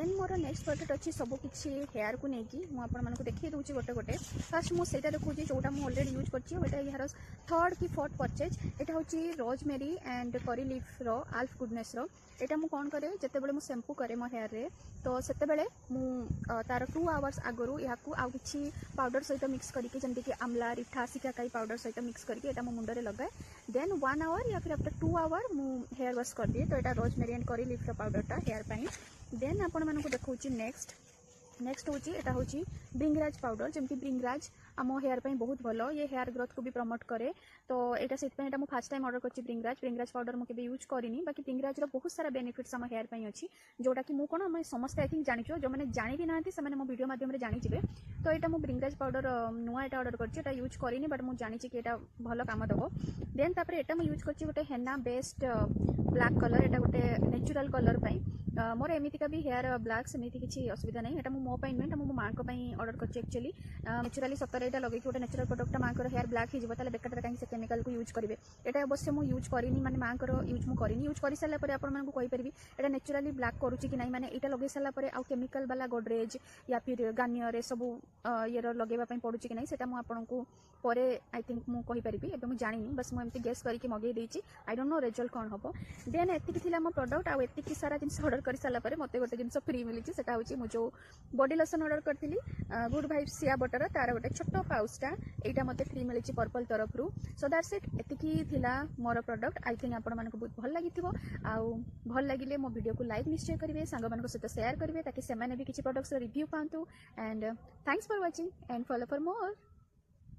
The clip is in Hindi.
देन मोर नेक्स्ट प्रोडक्ट अच्छी सब किसी हेयर को लेकिन मुझे देखिए दूसरी गोटे गोटे फास्ट मुझे देखुची जोटा मुझे अलरेडी यूज कर यार थर्ड कि फोर्थ परचेज यहाँ हूँ रोजमेरी एंड करी लीफ रो आल्फ गुडनेस रो यहाँ मुझे कौन करे जिते मुझे शैम्पू करे मो हेयर रे तो से तार 2 आवर्स आगु या आउ कि पाउडर सहित मिक्स करके जमीक आमला रिठा सिकाकाई पाउडर सहित मिक्स करके मो मुंडे लगाए देन 1 आवर या फिर आफ्टर 2 आवर मु हेयर वाश कर दिए तो यहाँ रोजमेरी एंड करी लीफ पाउडरटा हेयर पाई देन आपण मानक देखा नेक्स्ट हूँ यहाँ हूँ ब्रिंगराज पाउडर जमी ब्रिंगराज आम हेयर पाई बहुत भल ये हेयर ग्रोथ को भी प्रमोट करे तो यहाँ से मुझे फास्ट टाइम ऑर्डर कर ब्रिंगराज पाउडर मुझे यूज करनी बाकी ब्रिंगराज बहुत सारा बेनिफिट्स आम हेयर पाई अच्छी जोटा कि मुझे कौन समस्त आई थिंक जाचु जो मैंने जानी भी ना से मो वीडियो माध्यम जानिजे तो यहाँ मुझे ब्रिंगराज पाउडर नुआ यहाँ ऑर्डर कर यूज करनी बट मुझे जानी कि यहाँ भल कम दब देन तापर यहाँ मुझे यूज कर गोटे हेना बेस्ट ब्लैक कलर यहाँ गोटे नेचुरल कलर पाई मोर एमतीका भी हेयर ब्लैक सेमती किसी असुविधा नहीं यहाँ मो नुहे मो माँ ऑर्डर कर एक्चुअली नेचुराली सतर यहाँ लगे गोटे नेचुरल प्रोडक्ट माँ हेयर ब्लैक हो बेकार कहीं से केमिकल को यूज करेंगे यहाँ अवश्य मुझे यूज करनी माने माँ यूज मुझे यूज कर सारापर आपड़ी यहाँ नेचुराली ब्लैक करुच्ची कि नहीं माने यहाँ लगे सारापर आउ केमिकल वाला गोडरेज या फिर गार्नियर ये सब ये लगेवाई पड़ू कि नहीं से मुझे परे आई थिंक मुझे कहीपरि मुझे जानी बस मुझे गेस करके मगे देती आई डोंट नो रिजल्ट कौन हम देन एति मो प्रोडक्ट आउ एति सारा जिन ऑर्डर कर सारापर मत गोटे जिन फ्री मिली से मुझे बॉडी लोशन ऑर्डर करी गुड वाइब्स सिया बटर तार गोटे छोट पाउचटा यहाँ मत फ्री मिली पर्पल तरफ सो दैट्स इट एति मोर प्रोडक्ट आई थिंक आपण मानक बहुत भल लगी आउ भल लगे मो वीडियो को लाइक निश्चय करेंगे सांग मान सहित शेयर करेंगे ताकि से भी किसी प्रोडक्ट्स रिव्यू पातु and thanks for watching and follow for more.